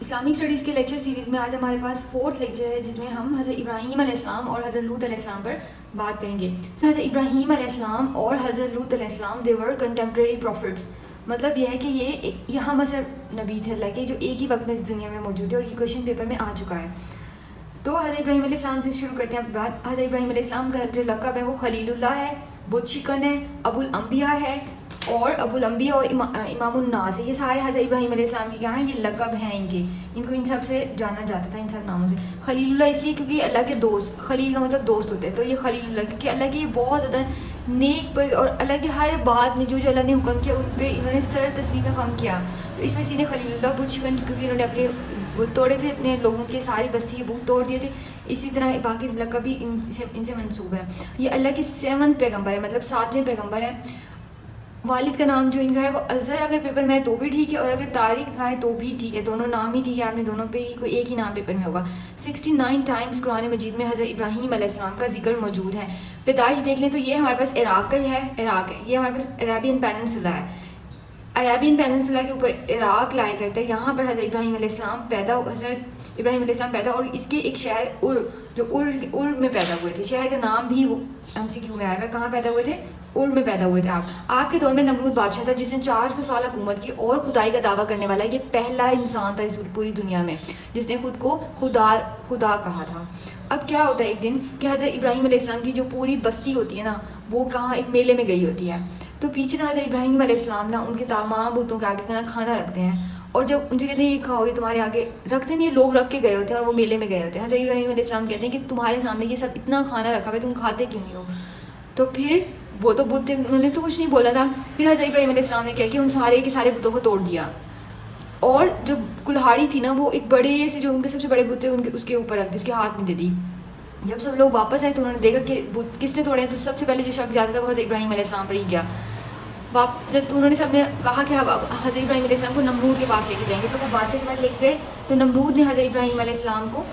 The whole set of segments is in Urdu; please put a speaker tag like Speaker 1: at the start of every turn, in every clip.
Speaker 1: اسلامک اسٹڈیز کے لیکچر سیریز میں آج ہمارے پاس 4تھ لیکچر ہے جس میں ہم حضرت ابراہیم علیہ السلام اور حضرت لوط علیہ السلام پر بات کریں گے. حضرت ابراہیم علیہ السلام اور حضرت لوط علیہ السلام دے ور کنٹمپریری پروفٹس. مطلب یہ ہے کہ یہ ہم اثر نبی تھے اللہ کے جو ایک ہی وقت میں اس دنیا میں موجود ہے اور یہ کویشچن پیپر میں آ چکا ہے. تو حضرت ابراہیم علیہ السلام سے شروع کرتے ہیں بات. حضرت ابراہیم علیہ السلام کا جو لقب ہے وہ خلیل اللہ ہے, بت شکن ہے, ابو الانبیاء ہے اور ابو الانبیاء اور امام الناس ہے. یہ سارے حضرت ابراہیم علیہ السلام کے کیا ہیں, یہ لقب ہیں ان کو ان سب سے جانا جاتا تھا, ان سب ناموں سے. خلیل اللہ اس لیے کیونکہ یہ اللہ کے دوست, خلیل کا مطلب دوست ہوتے ہیں, تو یہ خلیل اللہ کیونکہ اللہ کے یہ بہت زیادہ نیک پر اور اللہ کے ہر بات میں جو اللہ نے حکم کیا ان پہ انہوں نے سر تسلیم کا کام کیا, تو اس وجہ سے انہیں خلیل اللہ بت شکن کیونکہ انہوں نے اپنے بت توڑے تھے, اپنے لوگوں کے ساری بستی کے بت توڑ دیے تھے. اسی طرح باقی لقب بھی ان سے منسوب ہے. یہ اللہ کے 7 پیغمبر ہے, مطلب 7ویں پیغمبر ہیں. والد کا نام جو ان کا ہے وہ ازہر اگر پیپر میں ہے تو بھی ٹھیک ہے, اور اگر طارق کا ہے تو بھی ٹھیک ہے, دونوں نام ہی ٹھیک ہے, آپ نے دونوں پہ ہی کوئی ایک ہی نام پیپر میں ہوگا. 69 ٹائمز قرآن مجید میں حضرت ابراہیم علیہ السلام کا ذکر موجود ہے. پیدائش دیکھ لیں تو یہ ہمارے پاس عراق کا ہے, یہ ہمارے پاس عرابین پیننسولا ہے. عرابین پیننسولا کے اوپر عراق لایا کرتا ہے. یہاں پر حضرت ابراہیم علیہ السلام پیدا اور اس کے ایک شہر جو میں پیدا ہوئے تھے. شہر کا نام بھی وہ MCQ میں آیا ہے. کہاں پیدا ہوئے تھے؟ میں پیدا ہوئے تھے. آپ کے دور میں نمرود بادشاہ تھا جس نے 400 سال حکومت کی اور خدائی کا دعویٰ کرنے والا یہ پہلا انسان تھا پوری دنیا میں جس نے خود کو خدا کہا تھا. اب کیا ہوتا ہے ایک دن کہ حضرت ابراہیم علیہ السلام کی جو پوری بستی ہوتی ہے نا, وہ کہاں ایک میلے میں گئی ہوتی ہے. تو پیچھے نا حضرت ابراہیم علیہ السلام نا ان کے تمام بتوں کے آگے کھانا رکھتے ہیں, اور جب ان سے کہتے ہیں یہ کھاؤ, یہ تمہارے آگے رکھتے نہیں, لوگ رکھ کے گئے ہوتے ہیں اور وہ میلے میں گئے ہوتے ہیں. حضرت ابراہیم علیہ السلام کہتے ہیں کہ تمہارے سامنے یہ سب اتنا کھانا رکھا ہوا ہے, تم کھاتے کیوں نہیں ہو؟ تو پھر وہ تو بت تھے, انہوں نے تو کچھ نہیں بولا تھا. پھر حضرت ابراہیم علیہ السلام نے کیا کہ ان سارے کے سارے بتوں کو توڑ دیا, اور جو کلہاڑی تھی نا وہ ایک بڑے سے جو ان کے سب سے بڑے بت تھے اس کے اوپر رکھ دی, اس کے ہاتھ میں دے دی. جب سب لوگ واپس آئے تو انہوں نے دیکھا کہ بت کس نے توڑے ہیں, تو سب سے پہلے جو شک جاتا تھا وہ حضرت ابراہیم علیہ السلام پر ہی گیا. جب انہوں نے سب نے کہا کہ حضرت ابراہیم علیہ السلام کو نمرود کے پاس لے کے جائیں گے, تو وہ بادشاہ کے پاس لے کے گئے. تو نمرود نے حضرت ابراہیم علیہ السلام کو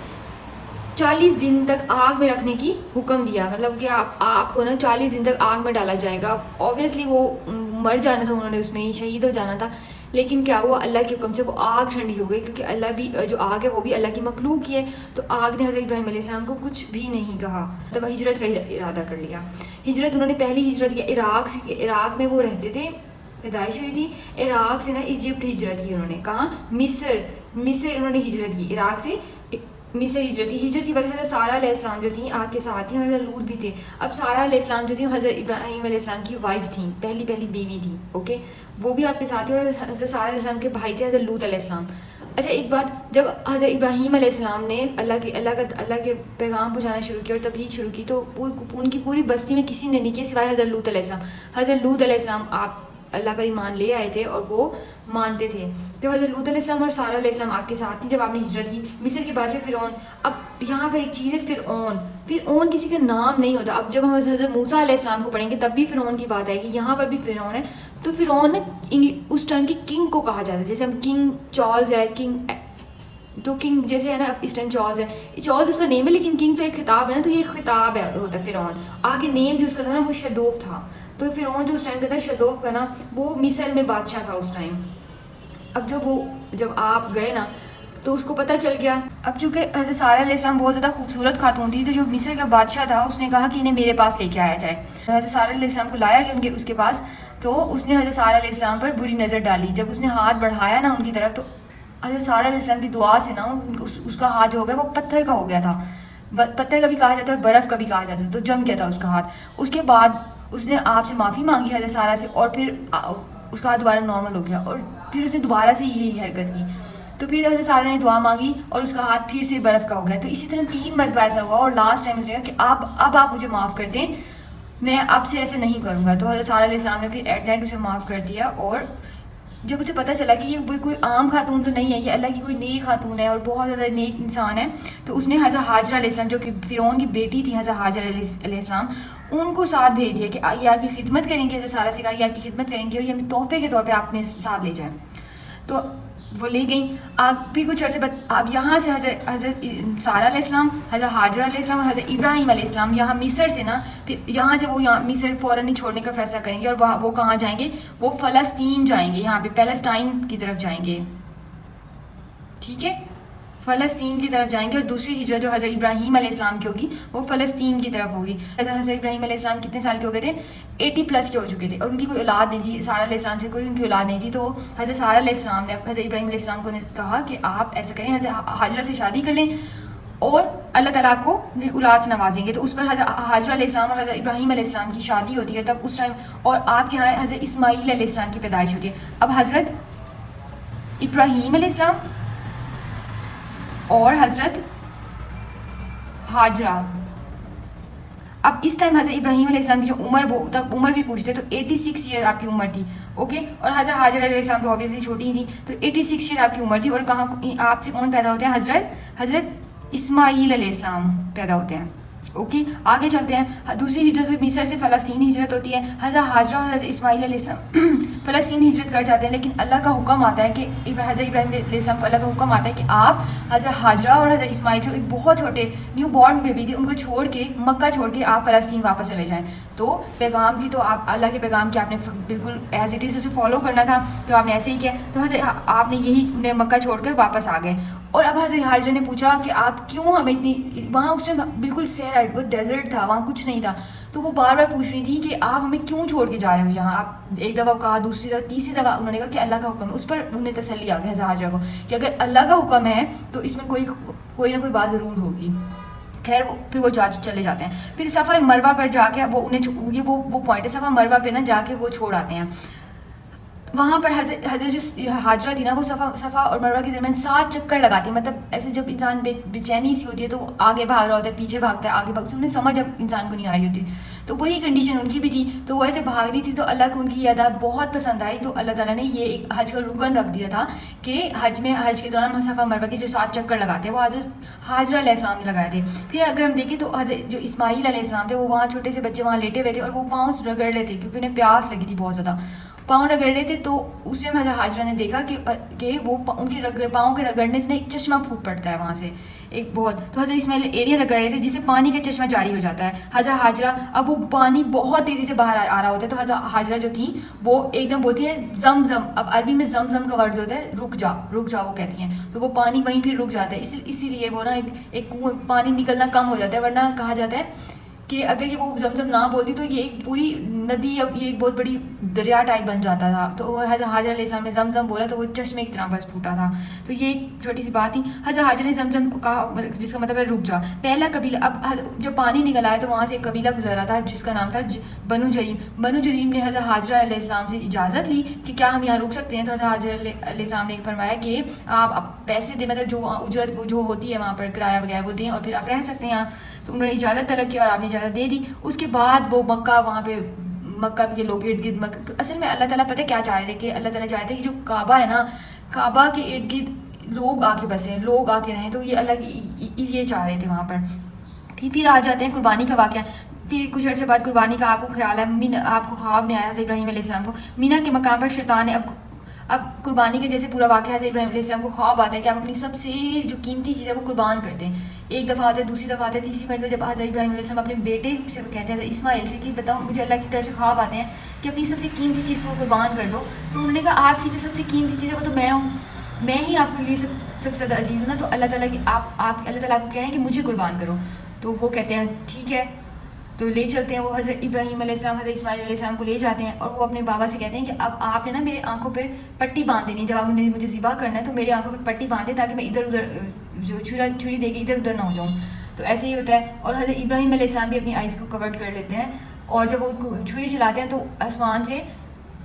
Speaker 1: 40 دن تک آگ میں رکھنے کی حکم دیا, مطلب کہ آپ کو نا 40 دن تک آگ میں ڈالا جائے گا. اوبیسلی وہ مر جانا تھا, انہوں نے اس میں ہی شہید ہو جانا تھا. لیکن کیا ہوا, اللہ کے حکم سے وہ آگ ٹھنڈی ہو گئی, کیونکہ اللہ بھی جو آگ ہے وہ بھی اللہ کی مخلوق ہی ہے. تو آگ نے حضرت ابراہیم علیہ السلام کو کچھ بھی نہیں کہا, تب ہجرت کا ارادہ کر لیا. ہجرت انہوں نے پہلی ہجرت کیا عراق میں وہ رہتے تھے, پیدائش ہوئی تھی. عراق سے نا ایجپٹ ہجرت کی انہوں نے, کہاں؟ مصر انہوں نے ہجرت کی, عراق سے مصر ہجرت کی وجہ سے سارہ علیہ السلام جو تھیں آپ کے ساتھ تھیں, حضرت لوط بھی تھے. اب سارہ علیہ السلام جو تھیں حضرت ابراہیم علیہ السلام کی وائف تھیں, پہلی بیوی تھی. اوکے, وہ بھی آپ کے ساتھ تھے, اور حضرت سارہ علیہ السلام کے بھائی تھے حضرت لوط علیہ السلام. اچھا ایک بات, جب حضرت ابراہیم علیہ السلام نے اللہ کے پیغام پہنچانا شروع کیا اور تبلیغ شروع کی, تو ان کی پوری بستی میں کسی نے نہیں کیا سوائے حضرت لوط علیہ السلام. حضرت لوط علیہ السلام آپ اللہ پر ایمان لے آئے تھے اور وہ مانتے تھے. تو حضرت لوط علیہ السلام اور سارہ علیہ السلام آپ کے ساتھ تھی جب آپ نے ہجرت کی. مصر کے بادشاہ فرعون. اب یہاں پر ایک چیز ہے, فرعون کسی کا نام نہیں ہوتا. اب جب ہم حضرت موسیٰ علیہ السلام کو پڑھیں گے تب بھی فرعون کی بات آئے گی, یہاں پر بھی فرعون ہے. تو فرعون اس ٹائم کے کنگ کو کہا جاتا ہے, جیسے ہم کنگ چارلز ہے, کنگ جیسے ہے نا اس ٹائم چارلز ہے, چارلز اس کا نیم ہے, لیکن کنگ تو ایک خطاب ہے نا, تو یہ خطاب ہوتا ہے فرعون. آگے نیم جو اس کا تھا نا وہ شدوف تھا. تو فرعون جو اس ٹائم کا تھا شدوف کا نا, وہ مصر میں بادشاہ تھا اس ٹائم. اب جب آپ گئے نا تو اس کو پتہ چل گیا. اب چونکہ حضرت سارہ علیہ السلام بہت زیادہ خوبصورت خاتون تھی, تو جو مصر کا بادشاہ تھا اس نے کہا کہ انہیں میرے پاس لے کے آیا جائے. حضرت سارہ علیہ السلام کو لایا گیا اس کے پاس, تو اس نے حضرت سارہ علیہ السلام پر بری نظر ڈالی. جب اس نے ہاتھ بڑھایا نا ان کی طرف, تو حضرت سارہ علیہ السلام کی دعا سے نا اس کا ہاتھ جو ہو گیا وہ پتھر کا ہو گیا تھا. پتھر کا بھی کہا جاتا ہے, برف کا بھی کہا جاتا ہے, تو جم گیا تھا اس کا ہاتھ. اس کے بعد اس نے آپ سے معافی مانگی حضرت سارہ سے, اور پھر اس کا ہاتھ دوبارہ نارمل ہو گیا, اور پھر اس نے دوبارہ سے یہی حرکت کی. تو پھر حضرت سارہ نے دعا مانگی اور اس کا ہاتھ پھر سے برف کا ہو گیا. تو اسی طرح 3 مرتبہ ایسا ہوا, اور لاسٹ ٹائم اس نے کہا کہ اب آپ مجھے معاف کر دیں, میں اب سے ایسے نہیں کروں گا. تو حضرت سارہ علیہ السلام نے پھر ایٹ اینڈ اسے معاف کر دیا. اور جب اسے پتہ چلا کہ یہ کوئی عام خاتون تو نہیں ہے, یہ اللہ کی کوئی نیک خاتون ہے اور بہت زیادہ نیک انسان ہے, تو اس نے حضرت حاجرہ علیہ السلام جو کہ فرعون کی بیٹی تھی حضرت حاجرہ علیہ السلام, ان کو ساتھ بھیج دیا کہ یہ آپ کی خدمت کریں گے. حضرت سارہ سے کہا یہ آپ کی خدمت کریں گے اور یہ ہمیں تحفے کے طور پہ آپ میں ساتھ لے جائیں. تو وہ لے گئیں. آپ بھی کچھ عرصے بعد آپ یہاں سے حضرت سارہ علیہ السلام, حضرت حاجرہ علیہ السلام اور حضرت ابراہیم علیہ السلام یہاں مصر سے نا, پھر یہاں سے وہ مصر فوراً نہیں چھوڑنے کا فیصلہ کریں گے, اور وہ کہاں جائیں گے؟ وہ فلسطین جائیں گے, یہاں پہ پیلسٹائن کی طرف جائیں گے. ٹھیک ہے, فلسطین کی طرف جائیں گے, اور دوسری ہجرت جو حضرت ابراہیم علیہ السلام کی ہوگی وہ فلسطین کی طرف ہوگی. حضرت ابراہیم علیہ السلام کتنے سال کے ہو گئے تھے؟ 80+ کے ہو چکے تھے, اور ان کی کوئی اولاد نہیں تھی. سارہ علیہ السلام سے کوئی ان کی اولاد نہیں تھی, تو حضرت سارہ علیہ السلام نے حضرت ابراہیم علیہ السلام کو کہا کہ آپ ایسا کریں, حضرت حاجرہ سے شادی کر لیں اور اللہ تعالیٰ آپ کو اولاد سے نوازیں گے. تو اس پر حضرت حاجرہ علیہ السلام اور حضرت ابراہیم علیہ السلام کی شادی ہوتی ہے تب اس ٹائم, اور آپ کے یہاں حضرت اسماعیل علیہ السلام کی پیدائش ہوتی ہے. اب حضرت ابراہیم علیہ السلام اور حضرت حاجرہ, اب اس ٹائم حضرت ابراہیم علیہ السلام کی جو عمر, وہ تب عمر بھی پوچھتے تو 86 ایئر آپ کی عمر تھی, اوکے. اور حضرت حاجرہ علیہ السلام تو اوبیسلی چھوٹی ہی تھی, تو 86 ایئر آپ کی عمر تھی. اور کہاں آپ سے کون پیدا ہوتے ہیں؟ حضرت اسماعیل علیہ السلام پیدا ہوتے ہیں, اوکے. آگے چلتے ہیں, دوسری ہجرت مصر سے فلسطین ہجرت ہوتی ہے. حضرت حاجرہ اور حضرت اسماعیل علیہ السلام فلسطین ہجرت کر جاتے ہیں, لیکن اللہ کا حکم آتا ہے کہ حضرت ابراہیم علیہ السلام کو اللہ کا حکم آتا ہے کہ آپ حضرت حاجرہ اور حضرت اسماعیل جو ایک بہت چھوٹے نیو بورن بیبی تھے ان کو چھوڑ کے, مکہ چھوڑ کے آپ فلسطین واپس چلے جائیں. تو پیغام کی, تو آپ اللہ کے پیغام کی آپ نے بالکل ایز اٹ از اسے فالو کرنا تھا, تو آپ نے ایسے ہی کیا. تو حضرت آپ نے یہی انہیں مکہ چھوڑ کر واپس آ گئے. اور اب حضرت حاجرہ نے پوچھا کہ آپ کیوں ہمیں اتنی, وہاں اس ٹائم بالکل صحرا, وہ ڈیزرٹ تھا, وہاں کچھ نہیں تھا, تو وہ بار بار پوچھ رہی تھی کہ آپ ہمیں کیوں چھوڑ کے جا رہے ہو یہاں. آپ ایک دفعہ کہا, دوسری دفعہ, تیسری دفعہ انہوں نے کہا کہ اللہ کا حکم ہے. اس پر انہیں تسلی آ گئی حضرت حاجرہ کو کہ اگر اللہ کا حکم ہے تو اس میں کوئی نہ کوئی بات ضرور ہوگی. خیر پھر وہ چلے جاتے ہیں. پھر صفا مروہ پر جا کے وہ انہیں یہ وہ پوائنٹ ہے, صفا مروہ پہ نا جا کے وہ چھوڑ آتے ہیں. وہاں پر حضرت جو حاجرہ تھی نا, وہ صفا اور مروہ کے درمیان 7 چکر لگاتی ہے. مطلب ایسے جب انسان بے چینی سی ہوتی ہے تو وہ آگے بھاگ رہا ہوتا ہے, پیچھے بھاگتا ہے, آگے بھاگتا ہے, انہیں سمجھ اب انسان کو نہیں آ رہی ہوتی. تو وہی کنڈیشن ان کی بھی تھی, تو وہ ایسے بھاگ رہی تھی. تو اللہ کو ان کی یہ ادا بہت پسند آئی, تو اللہ تعالیٰ نے یہ ایک حج کا رکن رکھ دیا تھا کہ حج کے دوران صفا مروہ کے جو 7 چکر لگاتے ہیں وہ حضرت حاجرہ علیہ السلام نے لگائے تھے. پھر اگر ہم دیکھیں تو حضرت جو اسماعیل علیہ السلام تھے وہ وہاں چھوٹے سے بچے وہاں لیٹے ہوئے تھے, اور وہ پاؤں رگڑ رہے تھے کیونکہ انہیں پیاس لگی تھی بہت زیادہ, پاؤں رگڑ رہے تھے. تو اس میں حضرت حاجرہ نے دیکھا کہ وہ ان کی پاؤں کے رگڑنے سے ایک چشمہ پھوٹ پڑتا ہے وہاں سے ایک بہت. تو حضرت اسماعیل ایریا رگڑ رہے تھے جس سے پانی کا چشمہ جاری ہو جاتا ہے. حضرت حاجرہ, اب وہ پانی بہت تیزی سے باہر آ رہا ہوتا ہے, تو حضرت حاجرہ جو تھی وہ ایک دم بولتی ہے زم زم. اب عربی میں زم زم کا ورڈ ہوتا ہے رک جا وہ کہتی ہیں. تو وہ پانی وہیں پھر رک جاتا ہے, اسی لیے وہ نا ایک پانی نکلنا کم ہو جاتا ہے. ورنہ کہا جاتا ہے کہ اگر یہ وہ زمزم نہ بولتی تو یہ ایک پوری ندی, اب یہ ایک بہت بڑی دریا ٹائپ بن جاتا تھا. تو حضرت حاجرہ علیہ السلام نے زمزم بولا تو وہ چشمے کی طرح بس پھوٹا تھا. تو یہ ایک چھوٹی سی بات تھی. حضرت حاجرہ نے زمزم کہا جس کا مطلب ہے رک جا. پہلا قبیلہ, اب جو پانی نکل آیا تو وہاں سے ایک قبیلہ گزرا تھا جس کا نام تھا بنو جریم. بنو جریم نے حضرت حاجرہ علیہ السلام سے اجازت لی کہ کیا ہم یہاں رک سکتے ہیں. تو حضرت حاجرہ علیہ السلام نے فرمایا کہ آپ پیسے دیں, مطلب جو اجرت جو ہوتی ہے وہاں پر کرایہ وغیرہ وہ دیں اور پھر آپ رہ سکتے ہیں یہاں. تو انہوں نے اجازت طلب کی اور آپ نے اجازت دے دی. اس کے بعد وہ مکہ, وہاں پہ مکہ کے لوگ ارد گرد, اصل میں اللہ تعالیٰ پتہ کیا چاہ رہے تھے کہ اللہ تعالیٰ چاہتے ہیں کہ جو کعبہ ہے نا, کعبہ کے ارد گرد لوگ آ کے بسیں, لوگ آ کے رہیں. تو یہ اللہ کی یہ چاہ رہے تھے وہاں پر. پھر آ جاتے ہیں قربانی کا واقعہ. پھر کچھ عرصے بعد قربانی کا آپ کو خیال ہے, آپ کو خواب میں آیا تھا ابراہیم علیہ السلام کو مینا کے مقام پر شیطان نے اب قربانی کے جیسے پورا واقعہ ہے. ابراہیم علیہ السلام کو خواب آتا ہے کہ آپ اپنی سب سے جو قیمتی چیز ہے وہ قربان کرتے ہیں. ایک دفعہ آتا ہے, دوسری دفعہ آتا ہے, تیسری مرتبہ جب حضرت ابراہیم علیہ السلام اپنے بیٹے سے کہتے ہیں اسماعیل سے کہ بتاؤ مجھے اللہ کی طرف سے خواب آتے ہیں کہ اپنی سب سے قیمتی چیز کو قربان کر دو. تو انہوں نے کہا آپ کی جو سب سے قیمتی چیز ہے وہ تو میں ہوں, میں ہی آپ کے لیے سب سے زیادہ عزیز ہوں نا. تو اللہ تعالیٰ کی اللہ تعالیٰ آپ کو کہہ رہے ہیں کہ مجھے قربان کرو. تو وہ کہتے ہیں ٹھیک ہے, تو لے چلتے ہیں. وہ حضرت ابراہیم علیہ السلام حضرت اسماعیل علیہ السلام کو لے جاتے ہیں, اور وہ اپنے بابا سے کہتے ہیں کہ اب آپ نے نا میرے آنکھوں پہ پٹی باندھ دینی, جب آپ نے مجھے ذبح کرنا ہے تو میرے آنکھوں پہ پٹی باندھے تاکہ میں ادھر ادھر جو چھری دے کے ادھر ادھر نہ ہو جاؤں. تو ایسے ہی ہوتا ہے. اور حضرت ابراہیم علیہ السلام بھی اپنی آئز کو کور کر لیتے ہیں, اور جب وہ چھری چلاتے ہیں تو آسمان سے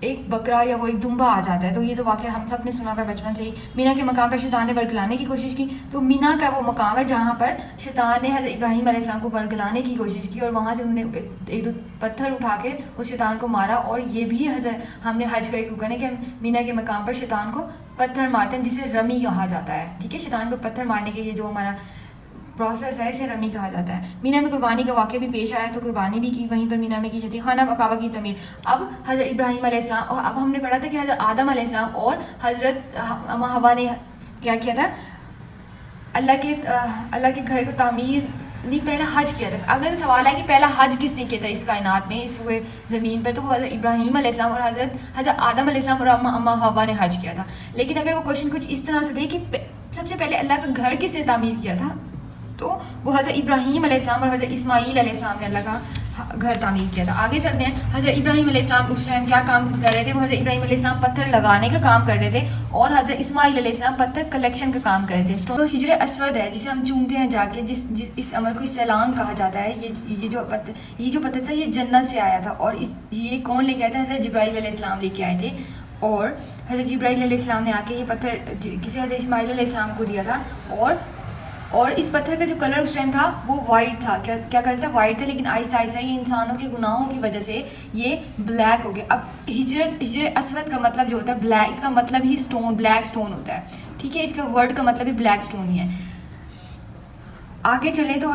Speaker 1: ایک بکرا یا وہ ایک دمبا آ جاتا ہے. تو یہ تو واقعہ ہم سب نے سنا ہوا ہے بچپن سے ہی. مینا کے مقام پر شیطان نے ورگلانے کی کوشش کی. تو مینا کا وہ مقام ہے جہاں پر شیطان نے حضرت ابراہیم علیہ السلام کو ورگلانے کی کوشش کی, اور وہاں سے انہوں نے ایک دو پتھر اٹھا کے اس شیطان کو مارا. اور یہ بھی حضرت ہم نے حج کا ایک رکن ہے کہ ہم مینا کے مقام پر شیطان کو پتھر مارتے ہیں, جسے رمی کہا جاتا ہے. ٹھیک ہے, شیطان کو پتھر مارنے کے یہ جو ہمارا پروسیس ہے اسے رمی کہا جاتا ہے. مینا میں قربانی کا واقعہ بھی پیش آیا, تو قربانی بھی کی وہیں پر مینا میں کی جاتی ہے. خانہ کعبہ کی تعمیر. اب حضرت ابراہیم علیہ السلام, اور اب ہم نے پڑھا تھا کہ حضرت آدم علیہ السلام اور حضرت حوا نے کیا کیا تھا, اللہ کے گھر کو تعمیر نہیں, پہلا حج کیا تھا. اگر سوال ہے کہ پہلا حج کس نے کیا تھا اس کائنات میں, اس ہوئے زمین پر, تو حضرت ابراہیم علیہ السلام اور حضرت آدم علیہ السلام اور اما حوا نے حج کیا تھا. لیکن اگر وہ کوشچن کچھ اس طرح سے دے کہ سب سے پہلے اللہ کا گھر کس نے تعمیر کیا تھا؟ تو وہ حضرت ابراہیم علیہ السلام اور حضرت اسماعیل علیہ السلام نے اللہ کا گھر تعمیر کیا تھا. آگے چلتے ہیں. حضرت ابراہیم علیہ السلام اس ٹائم کیا کام کر رہے تھے؟ وہ حضرت ابراہیم علیہ السلام پتھر لگانے کا کام کر رہے تھے اور حضرت اسماعیل علیہ السلام پتھر کلیکشن کا کام کر رہے تھے. تو حجر اسود ہے جسے ہم چومتے ہیں جا کے، اس عمل کو استعلام کہا جاتا ہے. یہ جو پتھر تھا یہ جنت سے آیا تھا اور یہ کون لے کے آیا تھا؟ حضرت جبرائیل علیہ السلام لے کے آئے تھے. اور حضرت جبرائیل علیہ السلام نے آ کے یہ پتھر کسی حضرت اسماعیل علیہ السلام کو دیا تھا. اور اس پتھر کا جو کلر اس ٹائم تھا وہ وائٹ تھا. کیا کرتا تھا؟ وائٹ تھا. لیکن آہستہ آہستہ یہ انسانوں کے گناہوں کی وجہ سے یہ بلیک ہو گیا. اب ہجر اسود کا مطلب جو ہوتا ہے بلیک، اس کا مطلب ہی اسٹون، بلیک اسٹون ہوتا ہے. ٹھیک ہے، اس کا ورڈ کا مطلب ہی بلیک اسٹون ہی ہے. آگے چلیں تو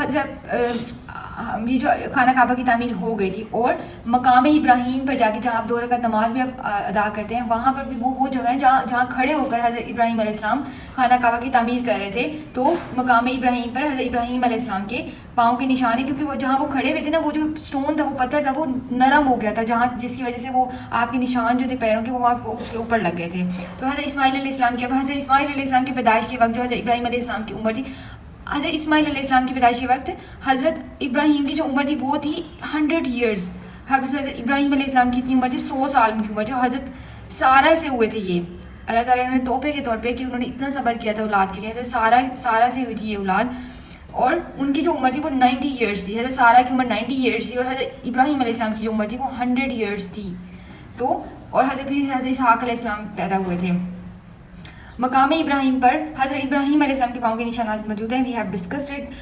Speaker 1: یہ جو خانہ کعبہ کی تعمیر ہو گئی تھی اور مقام ابراہیم پر جا کے جہاں آپ 2 رکعت نماز بھی ادا کرتے ہیں، وہاں پر بھی وہ جگہ ہے جہاں کھڑے ہو کر حضرت ابراہیم علیہ السلام خانہ کعبہ کی تعمیر کر رہے تھے. تو مقام ابراہیم پر حضرت ابراہیم علیہ السلام کے پاؤں کے نشان ہے، کیونکہ وہ جہاں وہ کھڑے ہوئے تھے نا، وہ جو اسٹون تھا، وہ پتھر تھا، وہ نرم ہو گیا تھا، جس کی وجہ سے وہ آپ کے نشان جو تھے پیروں کے وہ آپ اس کے اوپر لگ گئے تھے. تو حضرت اسماعیل علیہ السلام کے حضرت اسماعیل علیہ السلام کی پیدائش کے وقت جو حضرت ابراہیم علیہ السلام کی عمر تھی، حضرت اسماعیل علیہ السلام کی پیدائش کے وقت حضرت ابراہیم کی جو عمر تھی وہ تھی 100 ایئرز. حضرت ابراہیم علیہ السلام کی اتنی عمر تھی، 100 سال کی عمر تھی. اور حضرت سارہ سے ہوئے تھے یہ اللہ تعالیٰ نے تحفے کے طور پہ کہ انہوں نے اتنا صبر کیا تھا اولاد کے لیے. حضرت سارہ سے ہوئی تھی یہ اولاد اور ان کی جو عمر تھی وہ 90 ایئرس تھی. حضرت سارہ کی عمر 90 ایئرس تھی اور حضرت ابراہیم علیہ السلام کی جو عمر تھی وہ 100 ایئرس تھی. تو اور حضرت اسحاق علیہ السلام پیدا ہوئے تھے. مقام ابراہیم پر حضرت ابراہیم علیہ السلام کے پاؤں کے نشانات موجود ہیں. We have discussed it.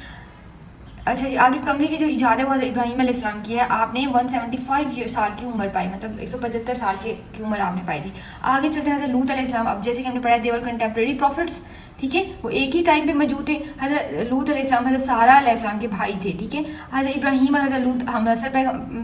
Speaker 1: اچھا جی، آگے کنگھی کی جو ایجاد ہے وہ حضرت ابراہیم علیہ السلام کی ہے. آپ نے 175 سال کی عمر پائی، مطلب 175 سال کی عمر آپ نے پائی تھی. آگے چلتے ہیں حضرت لوط علیہ السلام. اب جیسے کہ ہم نے پڑھا دیور کنٹمپریری پروفٹس، ٹھیک ہے، وہ ایک ہی ٹائم پہ موجود تھے. حضرت لوط علیہ السلام حضرت سارہ علیہ السلام کے بھائی تھے. ٹھیک ہے، حضرت ابراہیم اور حضرت لوط ہمسر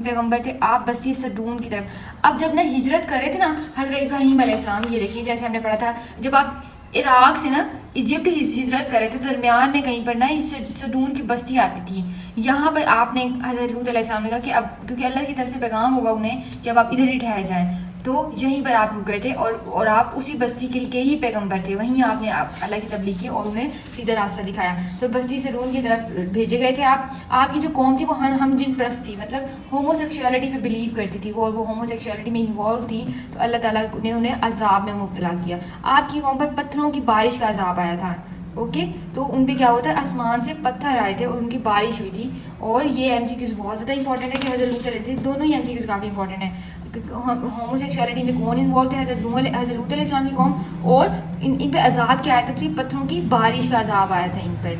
Speaker 1: پیغمبر تھے. آپ بستی صدون کی طرف اب جب نہ ہجرت کر رہے تھے نا حضرت ابراہیم علیہ السلام، یہ دیکھیے جیسے ہم نے پڑھا تھا، جب آپ عراق سے نا ایجپٹ ہجرت کرے تھے تو درمیان میں کہیں پر نا صدون کی بستی آتی تھی. یہاں پر آپ نے حضرت لوط علیہ السلام نے کہا کہ اب کیونکہ اللہ کی طرف سے پیغام ہوگا انہیں کہ اب آپ ادھر ہی ٹھہر جائیں، تو یہیں پر آپ رک گئے تھے اور آپ اسی بستی کے ہی پیغمبر تھے. وہیں آپ نے اللہ کی تبلیغ کی اور انہیں سیدھا راستہ دکھایا. تو بستی صدون کی طرف بھیجے گئے تھے. آپ کی جو قوم تھی وہ ہم جن پرست تھی، مطلب ہومو سیکشولیٹی پہ بلیو کرتی تھی وہ، اور وہ ہومو سیکشولیٹی میں انوالو تھی. تو اللہ تعالیٰ نے انہیں عذاب میں مبتلا کیا. آپ کی قوم پر پتھروں کی بارش کا عذاب آیا تھا. اوکے، تو ان پہ کیا ہوتا ہے، آسمان سے پتھر آئے تھے اور ان کی بارش ہوئی تھی. اور یہ ایم سی کیوز بہت زیادہ امپورٹنٹ ہے کہ حضرت لوط علیہ دونوں ہی ایم سی کیوز کافی امپورٹنٹ ہیں. ہومو سیکشولیٹی میں کون انوالو تھے؟ حضرت لوط علیہ السلام کی قوم. اور ان پہ عذاب کیا آیا تھا؟ پتھروں کی بارش کا عذاب آیا تھا ان پر.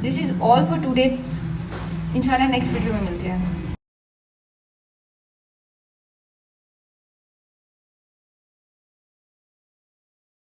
Speaker 1: دس از آل فار ٹوڈے. انشاءاللہ نیکسٹ ویڈیو میں ملتے ہیں.